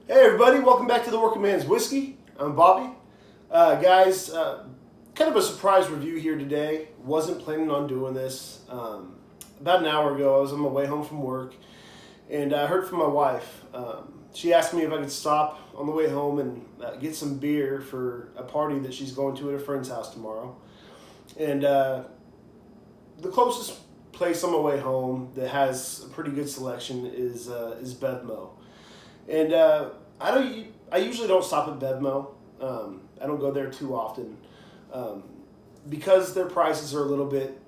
Hey everybody, welcome back to the Working Man's Whiskey. I'm Bobby. Guys, kind of a surprise review here today. Wasn't planning on doing this. About an hour ago, I was on my way home from work, and I heard from my wife. She asked me if I could stop on the way home and get some beer for a party that she's going to at a friend's house tomorrow. And the closest place on my way home that has a pretty good selection is Bevmo. And I usually don't stop at Bevmo. I don't go there too often because their prices are a little bit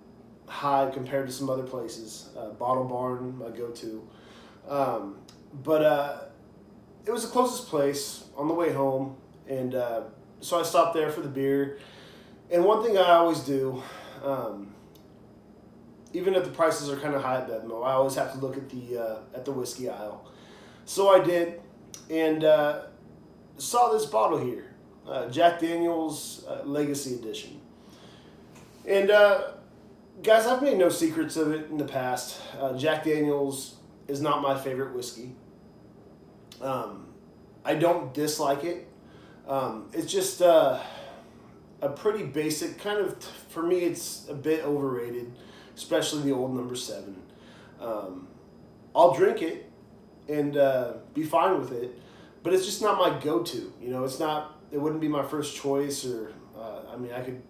high compared to some other places. Bottle Barn, I go to, but it was the closest place on the way home, and so I stopped there for the beer. And one thing I always do, even if the prices are kind of high at Bevmo, I always have to look at the whiskey aisle. So I did, and saw this bottle here, Jack Daniel's Legacy Edition. And guys, I've made no secrets of it in the past. Jack Daniel's is not my favorite whiskey. I don't dislike it. It's just a pretty basic kind of. For me, it's a bit overrated, especially the old number 7. I'll drink it and be fine with it, but it's just not my go-to. You know, it's not. It wouldn't be my first choice, or I could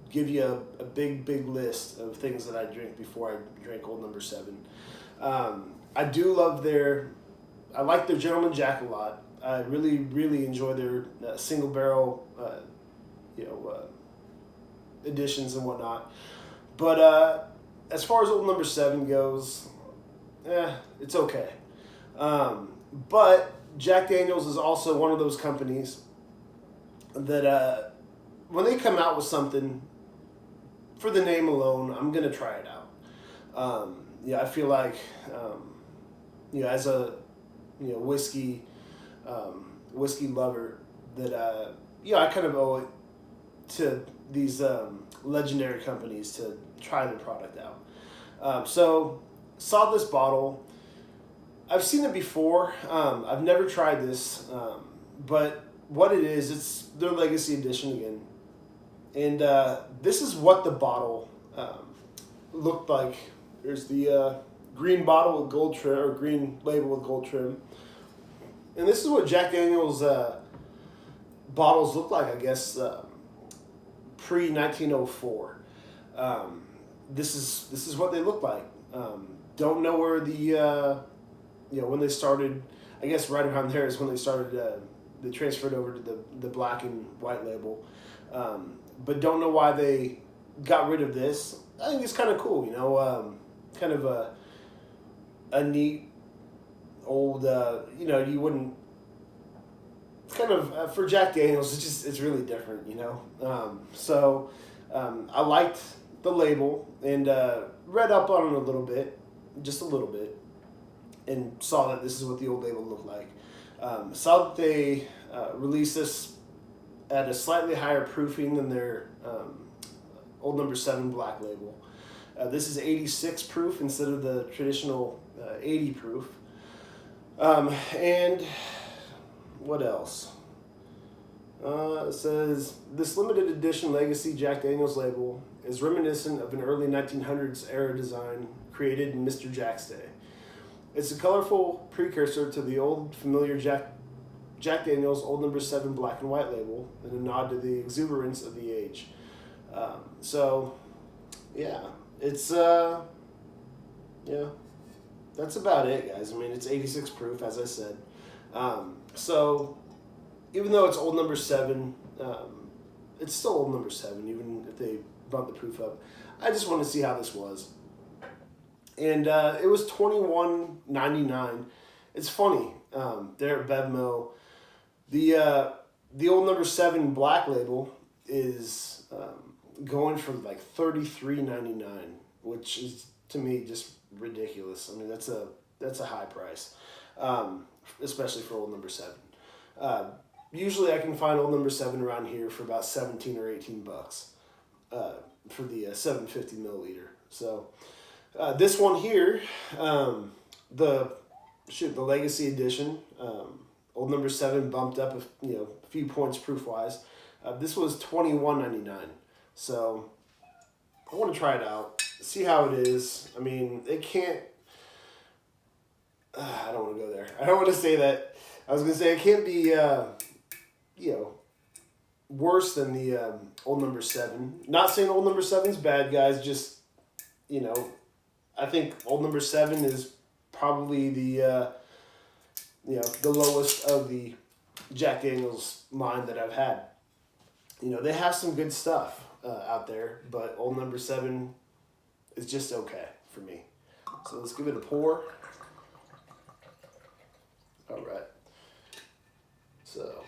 give you a big list of things that I drink before I drink Old Number 7. I do love I like their Gentleman Jack a lot. I really enjoy their single barrel, editions and whatnot. But as far as Old Number 7 goes, it's okay. But Jack Daniel's is also one of those companies that when they come out with something, for the name alone, I'm going to try it out. I feel like, as a whiskey lover, that I kind of owe it to these legendary companies to try the product out. So saw this bottle. I've seen it before. I've never tried this, but what it is, it's their Legacy Edition again. And this is what the bottle looked like. There's the green bottle with gold trim, or green label with gold trim. And this is what Jack Daniel's bottles look like, I guess, pre-1904. This is what they look like. Don't know where when they started. I guess right around there is when they started. They transferred over to the black and white label, but don't know why they got rid of this. I think it's kind of cool, kind of a neat old. You wouldn't. It's kind of for Jack Daniel's. It's really different, So I liked the label and read up on it a little bit, just a little bit, and saw that this is what the old label looked like. Saw that they released this at a slightly higher proofing than their Old Number 7 black label. This is 86 proof instead of the traditional 80 proof. And what else? It says, this limited edition Legacy Jack Daniel's label is reminiscent of an early 1900s era design created in Mr. Jack's day. It's a colorful precursor to the old familiar Jack Daniel's Old Number 7 black and white label, and a nod to the exuberance of the age. It's that's about it, guys. It's 86 proof, as I said. So even though it's Old Number 7, it's still Old Number 7, even if they bumped the proof up. I just want to see how this was. And it was $21.99. It's funny. There at Bevmo, the Old Number 7 black label is going for like $33.99, which is to me just ridiculous. That's a high price, especially for Old Number 7. Usually I can find Old Number 7 around here for about 17 or 18 bucks for the 750 milliliter. So this one here, the Legacy Edition, Old Old Number 7 bumped up a few points proof wise. This was $21.99. So I want to try it out, see how it is. I mean, it can't. I don't want to go there. I don't want to say that. I was gonna say it can't be worse than the Old Number 7. Not saying Old Number 7's bad, guys. Just I think Old Number 7 is probably the lowest of the Jack Daniels line that I've had. They have some good stuff out there, but Old Number 7 is just okay for me. So let's give it a pour. All right. So,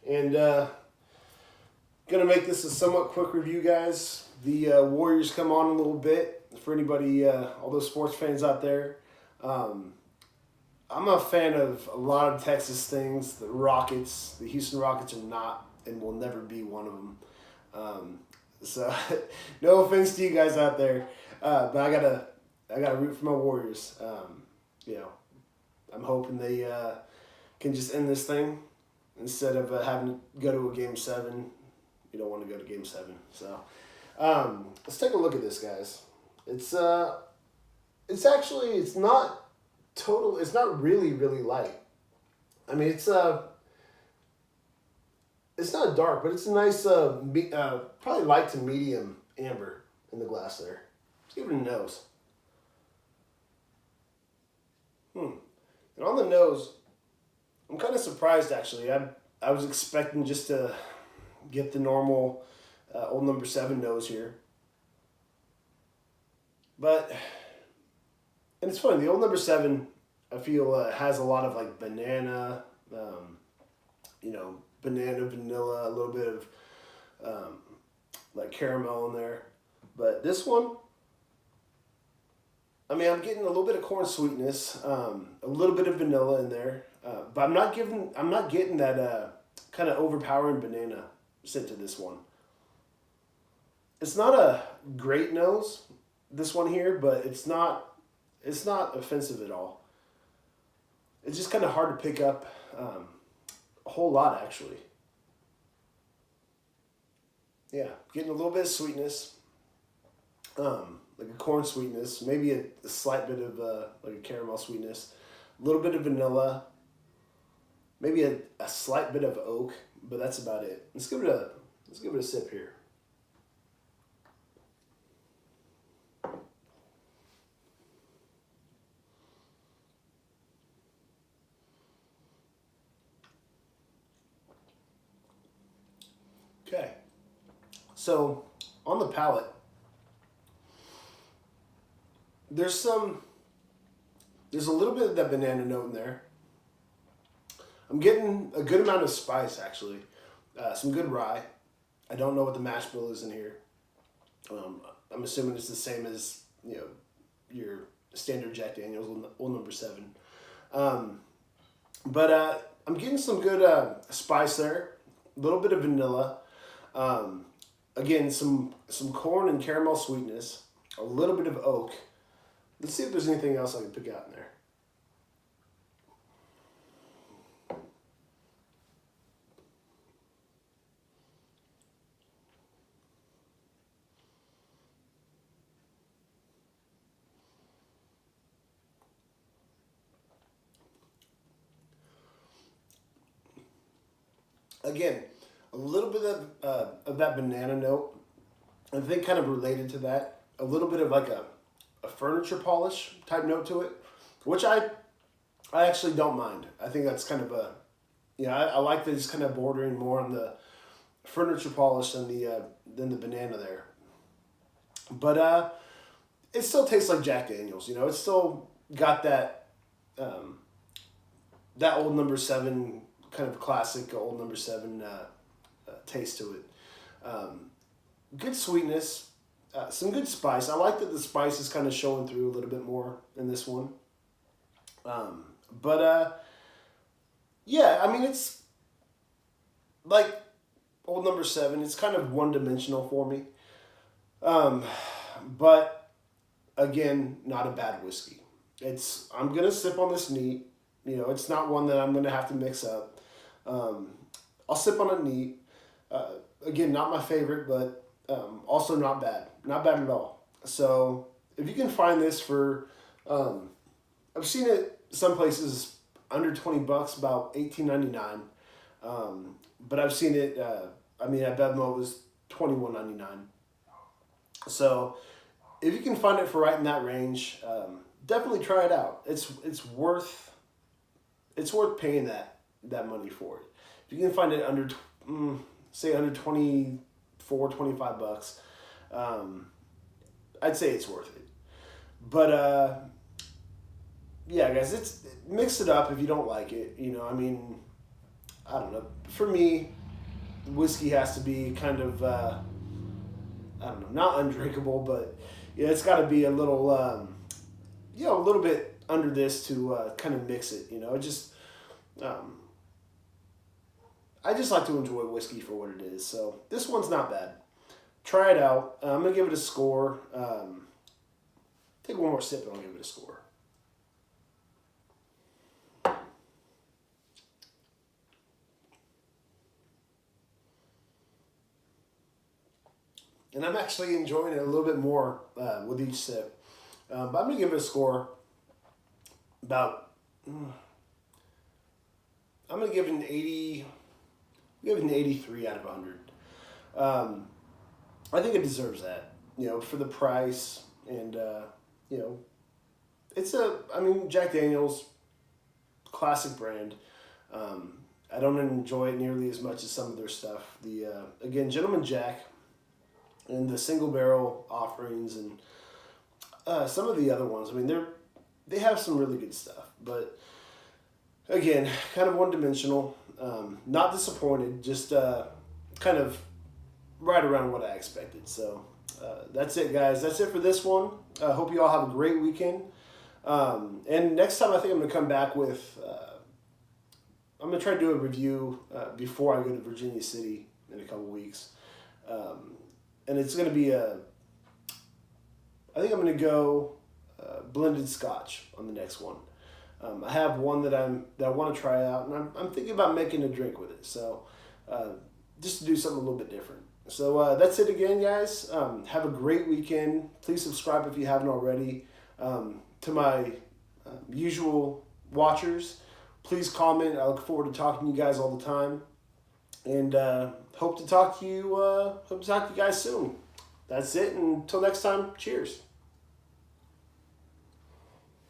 and gonna make this a somewhat quick review, guys. The Warriors come on a little bit. For anybody, all those sports fans out there, I'm a fan of a lot of Texas things. The Rockets, the Houston Rockets are not and will never be one of them. So, no offense to you guys out there, but I gotta root for my Warriors. I'm hoping they can just end this thing instead of having to go to a Game 7. You don't want to go to Game 7. So, let's take a look at this, guys. It's not really light. I mean, it's not dark, but it's a nice, probably light to medium amber in the glass there. Let's give it a nose. And on the nose, I'm kind of surprised, actually. I was expecting just to get the normal Old Number 7 nose here. But, and it's funny, the Old Number 7, I feel, has a lot of, like, banana, banana, vanilla, a little bit of, like, caramel in there. But this one, I mean, I'm getting a little bit of corn sweetness, a little bit of vanilla in there. But I'm not getting that kind of overpowering banana scent to this one. It's not a great nose, this one here, but it's not offensive at all. It's just kind of hard to pick up a whole lot, actually. Yeah, getting a little bit of sweetness, like a corn sweetness, maybe a slight bit of like a caramel sweetness, a little bit of vanilla, maybe a slight bit of oak, but that's about it. Let's give it a sip here. Okay, so on the palate, there's a little bit of that banana note in there. I'm getting a good amount of spice, actually. Some good rye. I don't know what the mash bill is in here. I'm assuming it's the same as your standard Jack Daniels Old Number 7. But I'm getting some good spice there. A little bit of vanilla. Again, some corn and caramel sweetness. A little bit of oak. Let's see if there's anything else I can pick out in there. Again, a little bit of that banana note. I think kind of related to that. A little bit of like a furniture polish type note to it, which I actually don't mind. I think that's kind of I like that it's kind of bordering more on the furniture polish than the banana there. But it still tastes like Jack Daniels. It's still got that that Old Number 7 kind of classic Old Number 7 taste to it. Good sweetness. Some good spice. I like that the spice is kind of showing through a little bit more in this one. Yeah, I mean, it's like Old Number 7. It's kind of one-dimensional for me. But, again, not a bad whiskey. I'm going to sip on this neat. It's not one that I'm going to have to mix up. I'll sip on it neat. Again, not my favorite, but also not bad. Not bad at all. So if you can find this for, I've seen it some places under $20, about $18.99. But I've seen it. At Bevmo it was $21.99. So if you can find it for right in that range, definitely try it out. It's worth paying that money for it. If you can find it under say under 24, $25, I'd say it's worth it. But yeah, guys, mix it up if you don't like it. I don't know. For me, whiskey has to be kind of I don't know, not undrinkable, but yeah, it's got to be a little a little bit under this to kind of mix it. I just like to enjoy whiskey for what it is. So this one's not bad. Try it out. I'm gonna give it a score. Take one more sip and I'll give it a score. And I'm actually enjoying it a little bit more with each sip. But I'm going to give it a score about, I'm going to give it an 80, give it an 83 out of 100. I think it deserves that, for the price. And, Jack Daniel's, classic brand. I don't enjoy it nearly as much as some of their stuff. Again, Gentleman Jack, and the single barrel offerings, and some of the other ones. They have some really good stuff, but again, kind of one dimensional. Not disappointed, just kind of right around what I expected. So that's it, guys. That's it for this one. I hope you all have a great weekend. And next time, I think I'm going to come back with. I'm going to try to do a review before I go to Virginia City in a couple weeks. And it's going to be I think I'm going to go blended Scotch on the next one. I have one that I want to try out, and I'm thinking about making a drink with it. So just to do something a little bit different. So that's it again, guys. Have a great weekend. Please subscribe if you haven't already. To my usual watchers, please comment. I look forward to talking to you guys all the time. And hope to talk to you guys soon. That's it. And until next time, cheers.